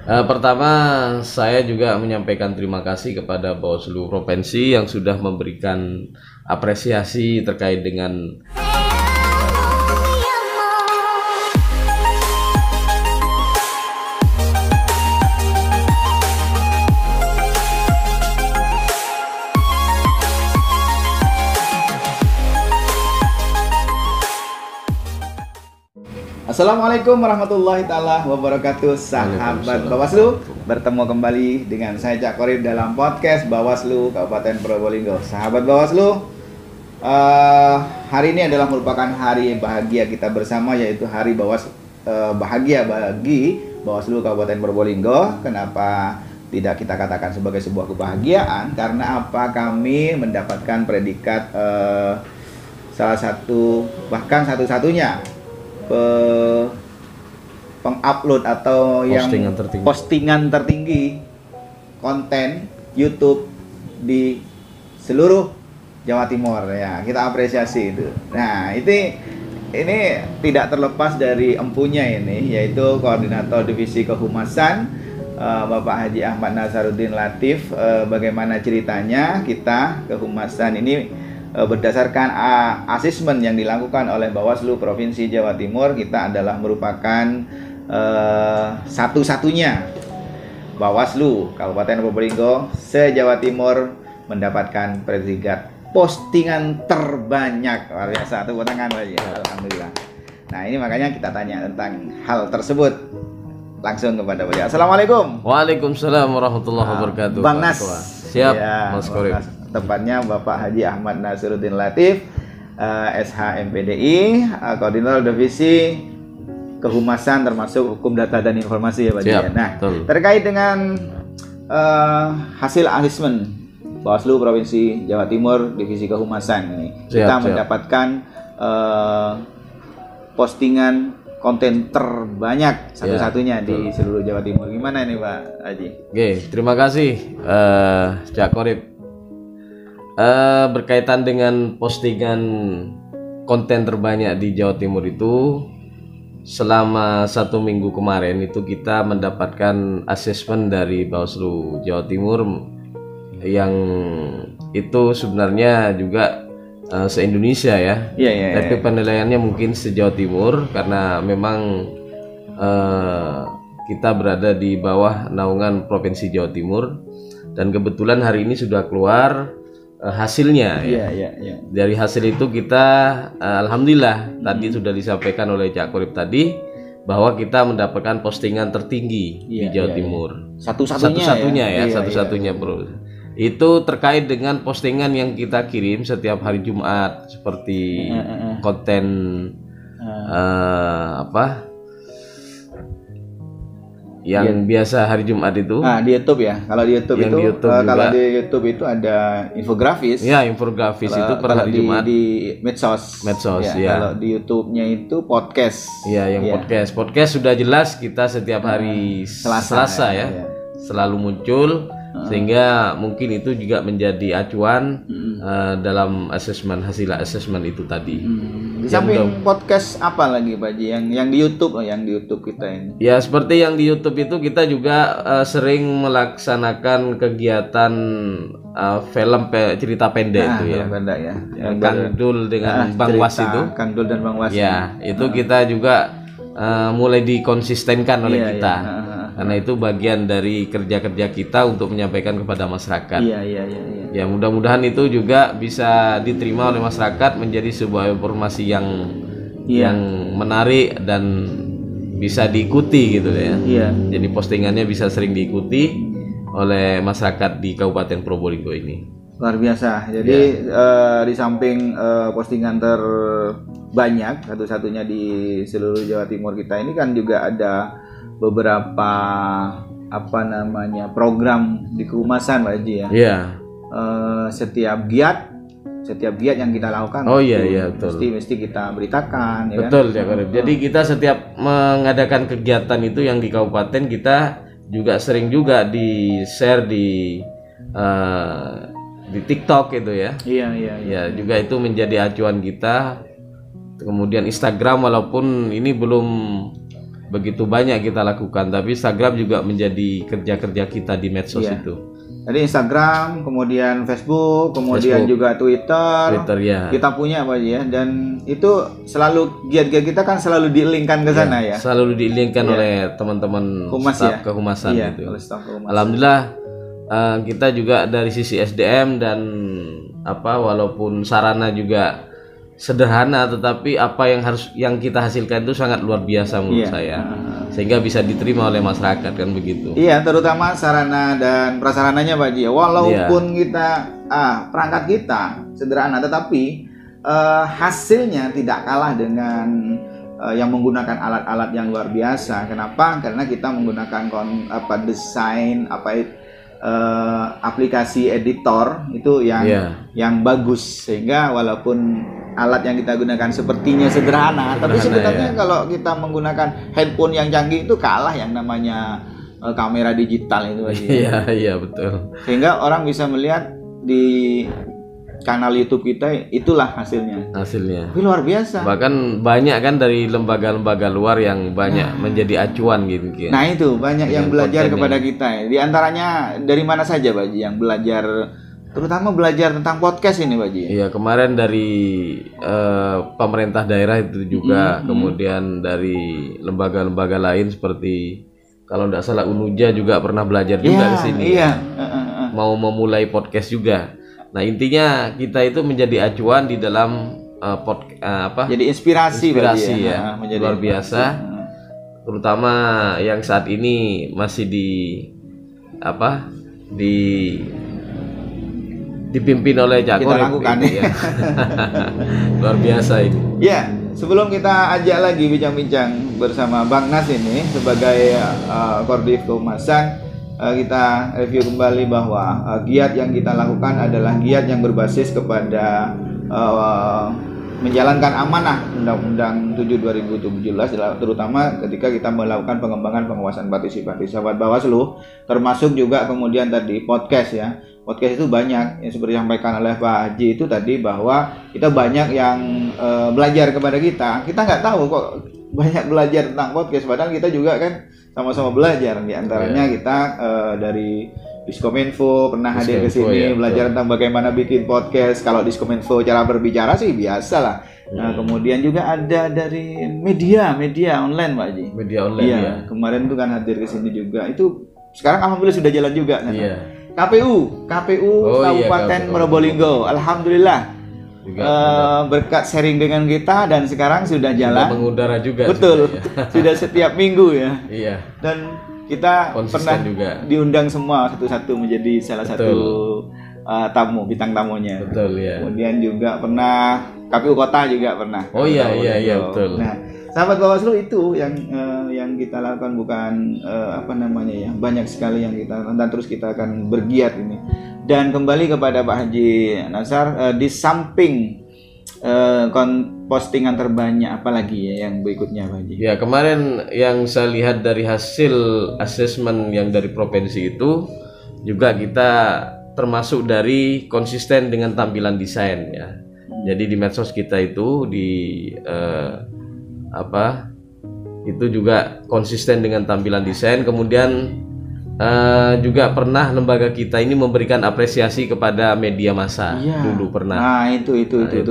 Pertama, saya juga menyampaikan terima kasih kepada Bawaslu Provinsi yang sudah memberikan apresiasi terkait dengan Assalamualaikum warahmatullahi taala wabarakatuh, sahabat Bawaslu. Bertemu kembali dengan saya Cak Korib dalam podcast Bawaslu Kabupaten Probolinggo. Sahabat Bawaslu, hari ini adalah merupakan hari bahagia kita bersama, yaitu hari bahagia bagi Bawaslu Kabupaten Probolinggo. Kenapa tidak kita katakan sebagai sebuah kebahagiaan? Karena apa? Kami mendapatkan predikat salah satu, bahkan satu-satunya pengupload atau postingan tertinggi konten YouTube di seluruh Jawa Timur, ya. Kita apresiasi itu. Nah, ini tidak terlepas dari empunya ini, yaitu Koordinator Divisi Kehumasan Bapak Haji Ahmad Nasaruddin Latif. Bagaimana ceritanya? Kita Kehumasan ini berdasarkan asesmen yang dilakukan oleh Bawaslu Provinsi Jawa Timur, kita adalah merupakan satu-satunya Bawaslu Kabupaten Probolinggo se-Jawa Timur mendapatkan predikat postingan terbanyak. Luar biasa, tepuk tangan lagi. Alhamdulillah. Nah, ini makanya kita tanya tentang hal tersebut langsung kepada beliau. Assalamualaikum. Waalaikumsalam warahmatullahi wabarakatuh. Bang Nas. Siap, ya, Mas Korib. Tepatnya Bapak Haji Ahmad Nasaruddin Latif, SHMPDI, Koordinator Divisi Kehumasan termasuk Hukum Data dan Informasi, ya Pak Haji. Nah, terkait dengan hasil asesmen Bawaslu Provinsi Jawa Timur Divisi Kehumasan ini, kita mendapatkan postingan konten terbanyak satu-satunya di seluruh Jawa Timur. Gimana ini Pak Haji? Oke, terima kasih Cak Korib. Berkaitan dengan postingan konten terbanyak di Jawa Timur itu, selama 1 minggu kemarin itu kita mendapatkan asesmen dari Bawaslu Jawa Timur yang itu sebenarnya juga se-Indonesia ya. Tapi penilaiannya mungkin se-Jawa Timur karena memang kita berada di bawah naungan Provinsi Jawa Timur, dan kebetulan hari ini sudah keluar hasilnya. Dari hasil itu kita alhamdulillah tadi sudah disampaikan oleh Cak Korib tadi bahwa kita mendapatkan postingan tertinggi di Jawa Timur. Satu-satunya bro. Itu terkait dengan postingan yang kita kirim setiap hari Jumat, seperti konten yang biasa hari Jumat itu. Di YouTube ya. Kalau di YouTube itu ada infografis. Ya, infografis itu per hari Jumat di medsos ya. Kalau di YouTube-nya itu podcast. Iya, podcast. Podcast sudah jelas kita setiap hari Selasa ya. Selalu muncul. Sehingga mungkin itu juga menjadi acuan dalam hasil asesmen itu tadi. Di samping podcast apa lagi Pak Haji yang di YouTube kita ini? Ya, seperti yang di YouTube itu kita juga sering melaksanakan kegiatan film cerita pendek itu ya. Pendek ya. Kang Dul dengan Bang Was itu. Kang Dul dan Bang Was. Ya, itu kita juga mulai dikonsistenkan oleh kita. Karena itu bagian dari kerja-kerja kita untuk menyampaikan kepada masyarakat. Ya, mudah-mudahan itu juga bisa diterima oleh masyarakat menjadi sebuah informasi yang menarik dan bisa diikuti gitu ya. Jadi postingannya bisa sering diikuti oleh masyarakat di Kabupaten Probolinggo ini. Luar biasa. Jadi di samping postingan terbanyak satu-satunya di seluruh Jawa Timur kita ini kan juga ada beberapa program di kehumasan Pak Haji ya. Setiap giat yang kita lakukan mesti kita beritakan ya. Betul ya Korib. Jadi kita setiap mengadakan kegiatan itu yang di kabupaten, kita juga sering juga di share di TikTok itu ya. Ya, juga itu menjadi acuan kita. Kemudian Instagram, walaupun ini belum begitu banyak kita lakukan, tapi Instagram juga menjadi kerja-kerja kita di medsos itu. Jadi Instagram, kemudian Facebook, kemudian juga Twitter ya. Kita punya Pak Haji ya, dan itu selalu giat-giat kita kan selalu di-linkkan ke sana ya. Selalu di-linkkan oleh teman-teman staf kehumasan gitu. Alhamdulillah kita juga dari sisi SDM dan walaupun sarana juga sederhana, tetapi apa yang kita hasilkan itu sangat luar biasa menurut saya, sehingga bisa diterima oleh masyarakat, kan begitu. Iya, terutama sarana dan prasarananya Pak Haji. Walaupun kita perangkat kita sederhana, tetapi hasilnya tidak kalah dengan yang menggunakan alat-alat yang luar biasa. Kenapa? Karena kita menggunakan desain aplikasi editor itu yang bagus, sehingga walaupun alat yang kita gunakan sepertinya sederhana, tapi sebenarnya kalau kita menggunakan handphone yang canggih itu kalah yang namanya kamera digital itu aja. Iya betul. Sehingga orang bisa melihat di kanal YouTube kita, itulah hasilnya. Tapi luar biasa. Bahkan banyak kan dari lembaga-lembaga luar yang banyak menjadi acuan gitu. Nah itu banyak yang belajar kepada kita. Di antaranya dari mana saja Pak Haji yang belajar, terutama belajar tentang podcast ini Pak Haji? Iya, kemarin dari pemerintah daerah itu juga, kemudian dari lembaga-lembaga lain seperti kalau tidak salah Unuja juga pernah belajar juga di sini. Mau memulai podcast juga. Nah intinya kita itu menjadi acuan di dalam jadi inspirasi ya, menjadi luar biasa. Terutama yang saat ini masih dipimpin oleh Cak Korek ya. Luar biasa ini. Ya, sebelum kita ajak lagi bincang-bincang bersama Bang Nas ini sebagai Kordif Kehumasan, kita review kembali bahwa giat yang kita lakukan adalah giat yang berbasis kepada menjalankan amanah Undang-Undang 7 2017, terutama ketika kita melakukan pengembangan pengawasan partisipasi sahabat Bawaslu, termasuk juga kemudian tadi podcast ya. Podcast itu banyak yang seperti yang disampaikan oleh Pak Haji itu tadi, bahwa kita banyak yang belajar kepada kita. Kita nggak tahu kok banyak belajar tentang podcast, padahal kita juga kan sama-sama belajar. Di antaranya kita dari Diskominfo pernah hadir ke sini belajar tentang bagaimana bikin podcast. Kalau Diskominfo cara berbicara sih biasa lah. Nah, kemudian juga ada dari media online Pak Haji. Media online ya. Kemarin tuh kan hadir ke sini juga. Itu sekarang alhamdulillah sudah jalan juga. KPU Kabupaten Probolinggo, alhamdulillah. Berkat sharing dengan kita dan sekarang sudah jalan. Sudah mengudara juga. Betul. Sudah setiap minggu ya. Iya. Dan kita pernah juga diundang semua satu-satu menjadi salah satu bintang tamunya. Betul ya. Kemudian juga pernah KPU Kota juga pernah. Oh iya betul. Nah, sahabat Bawaslu itu yang kita lakukan bukan banyak sekali yang kita lakukan, dan terus kita akan bergiat ini. Dan kembali kepada Pak Haji Nasar, di samping postingan terbanyak apalagi ya yang berikutnya Pak Haji? Ya, kemarin yang saya lihat dari hasil asesmen yang dari provinsi itu juga kita termasuk dari konsisten dengan tampilan desain ya. Jadi di medsos kita itu itu juga konsisten dengan tampilan desain. Kemudian juga pernah lembaga kita ini memberikan apresiasi kepada media massa. Dulu pernah. Nah, itu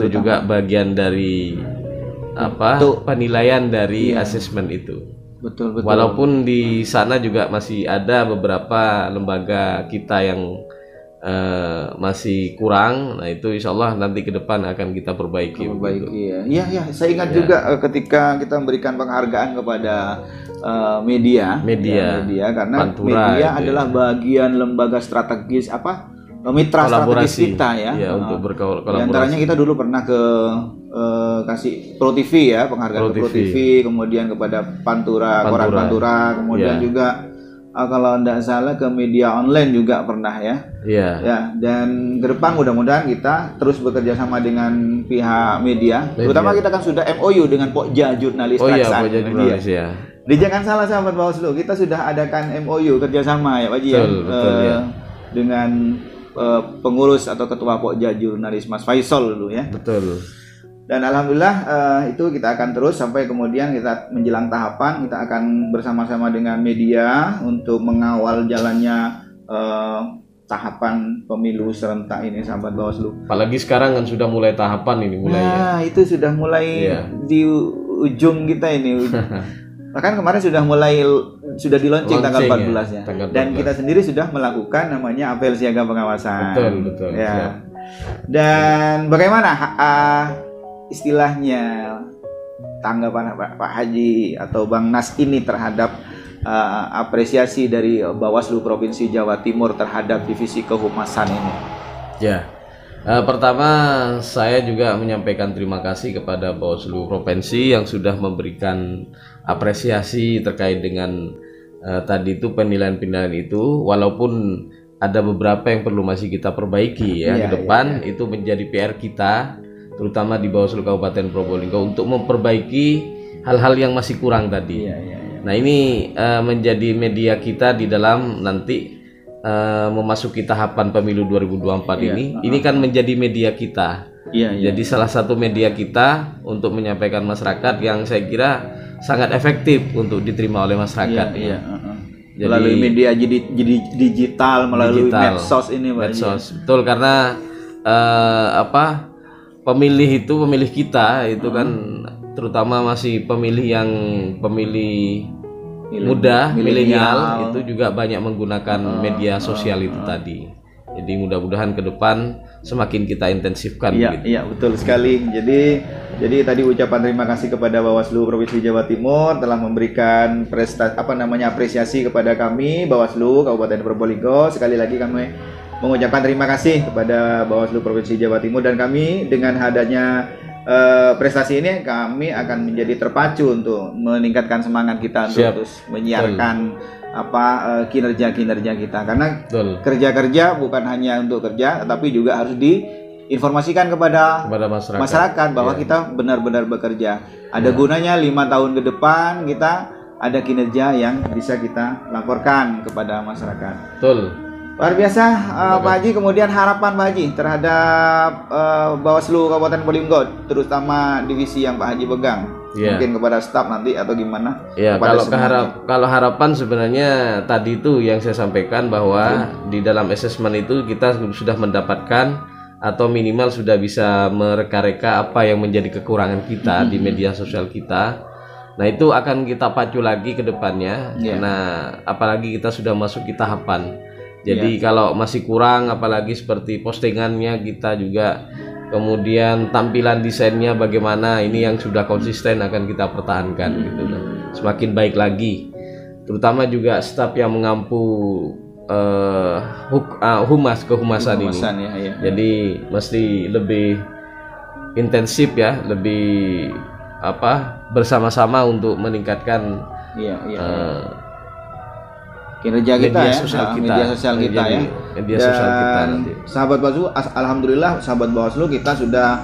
juga bagian dari penilaian dari asesmen itu. Betul. Walaupun di sana juga masih ada beberapa lembaga kita yang masih kurang. Nah, itu insya Allah nanti ke depan akan kita perbaiki. Iya. Saya ingat juga ketika kita memberikan penghargaan kepada media karena Pantura media adalah bagian lembaga strategis mitra strategis kita ya, untuk berkolaborasi. Di antaranya kita dulu pernah ke kasih Pro TV ya, penghargaan Pro TV, kemudian kepada Pantura, Koran Pantura, kemudian juga kalau tidak salah ke media online juga pernah ya. Ya, dan ke depan mudah-mudahan kita terus bekerja sama dengan pihak media. Terutama kita kan sudah MOU dengan Pokja Jurnalis Traksan. Pokja Jurnalis ya. Jangan salah sahabat Bawaslu, kita sudah adakan MOU kerjasama ya Pak Haji dengan pengurus atau ketua Pokja Jurnalis Mas Faisal dulu ya. Betul. Dan alhamdulillah itu kita akan terus sampai kemudian kita menjelang tahapan kita akan bersama-sama dengan media untuk mengawal jalannya tahapan pemilu serentak ini, sahabat Bawaslu. Apalagi sekarang kan sudah mulai tahapan ini mulai. Nah, itu sudah mulai di ujung kita ini. Bahkan kemarin sudah dilaunching tanggal 14 ya. Dan kita sendiri sudah melakukan namanya apel siaga pengawasan. Betul. Ya. Dan bagaimana istilahnya tanggapan Pak Haji atau Bang Nas ini terhadap apresiasi dari Bawaslu Provinsi Jawa Timur terhadap divisi kehumasan ini? Ya, pertama saya juga menyampaikan terima kasih kepada Bawaslu Provinsi yang sudah memberikan apresiasi terkait dengan tadi itu penilaian-penilaian itu, walaupun ada beberapa yang perlu masih kita perbaiki ya ke depan. Itu menjadi PR kita, terutama di Bawaslu Kabupaten Probolinggo untuk memperbaiki hal-hal yang masih kurang tadi. Nah ini menjadi media kita di dalam nanti memasuki tahapan pemilu 2024 ini kan menjadi media kita. Jadi salah satu media kita untuk menyampaikan masyarakat yang saya kira sangat efektif untuk diterima oleh masyarakat. Jadi, melalui media jadi digital, melalui medsos ini, Pak. Betul, karena pemilih kita itu kan terutama masih pemilih muda, milenial itu juga banyak menggunakan media sosial itu tadi. Jadi mudah-mudahan ke depan semakin kita intensifkan. Iya, betul sekali. Jadi tadi ucapan terima kasih kepada Bawaslu Provinsi Jawa Timur telah memberikan apresiasi kepada kami Bawaslu Kabupaten Probolinggo. Sekali lagi kami mengucapkan terima kasih kepada Bawaslu Provinsi Jawa Timur, dan kami dengan adanya prestasi ini kami akan menjadi terpacu untuk meningkatkan semangat kita untuk terus menyiarkan kinerja-kinerja kita, karena kerja-kerja bukan hanya untuk kerja tetapi juga harus diinformasikan kepada masyarakat bahwa kita benar-benar bekerja. Ada gunanya 5 tahun ke depan kita ada kinerja yang bisa kita laporkan kepada masyarakat. Luar biasa, Pak Haji. Kemudian harapan Pak Haji terhadap Bawaslu Kabupaten Probolinggo, terutama divisi yang Pak Haji pegang, mungkin kepada staf nanti atau gimana? Kalau harapan sebenarnya tadi itu yang saya sampaikan bahwa di dalam asesmen itu kita sudah mendapatkan atau minimal sudah bisa mereka-reka apa yang menjadi kekurangan kita di media sosial kita. Nah itu akan kita pacu lagi ke depannya, karena apalagi kita sudah masuk di tahapan. Jadi kalau masih kurang, apalagi seperti postingannya kita juga, kemudian tampilan desainnya bagaimana, ini yang sudah konsisten akan kita pertahankan gitu. Semakin baik lagi, terutama juga staf yang mengampu kehumasan ini. Jadi mesti lebih intensif ya, lebih bersama-sama untuk meningkatkan kinerja kita, media sosial kita. Sahabat Bawaslu, alhamdulillah sahabat Bawaslu kita sudah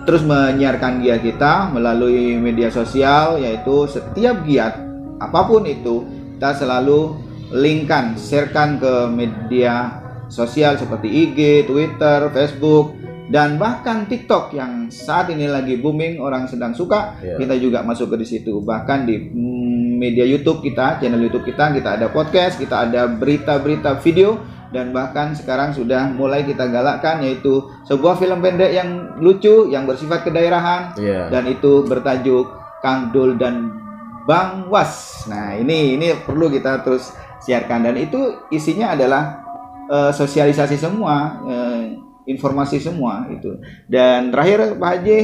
terus menyiarkan giat kita melalui media sosial, yaitu setiap giat apapun itu kita selalu linkkan, sharekan ke media sosial seperti IG, Twitter, Facebook, dan bahkan TikTok yang saat ini lagi booming, orang sedang suka. Kita juga masuk ke situ. Bahkan di media YouTube kita, channel YouTube kita ada podcast, kita ada berita-berita video, dan bahkan sekarang sudah mulai kita galakkan yaitu sebuah film pendek yang lucu yang bersifat kedaerahan, dan itu bertajuk Kang Dul dan Bang Was. Nah, ini perlu kita terus siarkan, dan itu isinya adalah sosialisasi semua, informasi semua itu. Dan terakhir Pak Haji,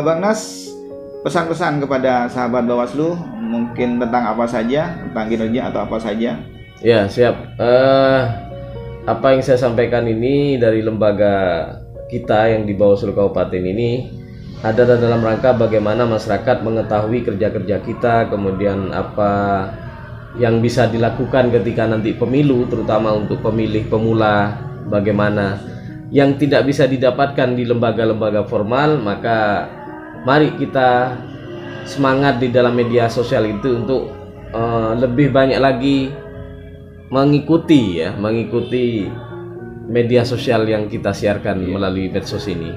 Bang Nas, pesan-pesan kepada sahabat Bawaslu mungkin tentang apa saja, tentang kinerja atau apa saja. Ya, siap. Apa yang saya sampaikan ini dari lembaga kita yang di Bawaslu Kabupaten ini ada dalam rangka bagaimana masyarakat mengetahui kerja-kerja kita, kemudian apa yang bisa dilakukan ketika nanti pemilu, terutama untuk pemilih pemula, bagaimana yang tidak bisa didapatkan di lembaga-lembaga formal. Maka mari kita semangat di dalam media sosial itu untuk lebih banyak lagi mengikuti media sosial yang kita siarkan melalui medsos ini.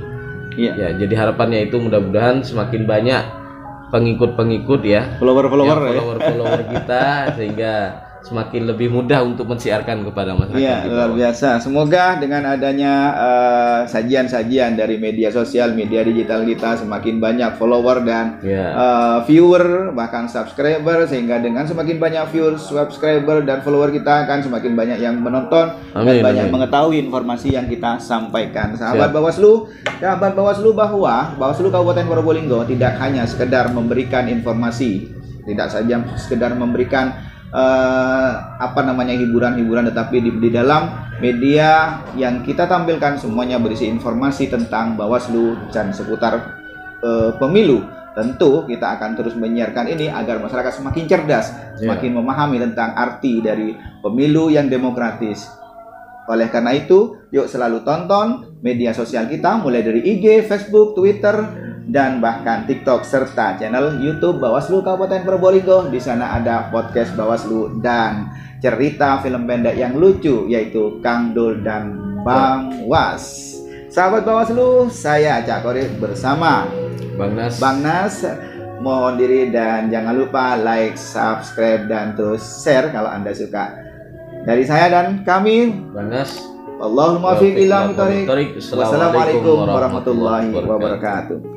Ya, jadi harapannya itu mudah-mudahan semakin banyak pengikut-pengikut ya, follower kita sehingga semakin lebih mudah untuk mensiarkan kepada masyarakat. Iya, luar biasa. Semoga dengan adanya sajian-sajian dari media sosial, media digital kita, semakin banyak follower dan viewer, bahkan subscriber, sehingga dengan semakin banyak viewer, subscriber dan follower kita akan semakin banyak yang menonton dan banyak mengetahui informasi yang kita sampaikan. Sahabat Bawaslu, bahwa Bawaslu Kabupaten Probolinggo tidak hanya sekedar memberikan informasi, tidak saja sekedar memberikan hiburan-hiburan, tetapi di dalam media yang kita tampilkan semuanya berisi informasi tentang Bawaslu dan seputar pemilu. Tentu kita akan terus menyiarkan ini agar masyarakat semakin cerdas, semakin memahami tentang arti dari pemilu yang demokratis. Oleh karena itu, yuk selalu tonton media sosial kita mulai dari IG, Facebook, Twitter, dan bahkan TikTok serta channel YouTube Bawaslu Kabupaten Probolinggo. Di sana ada podcast Bawaslu dan cerita film pendek yang lucu yaitu Kang Dul dan Bang Was. Sahabat Bawaslu, saya Cak Korit bersama Bang Nas mohon diri dan jangan lupa like, subscribe dan terus share kalau Anda suka. Dari saya dan kami, Bang Nas. Allahumma fiq ila muthariq. Wassalamualaikum warahmatullahi wabarakatuh.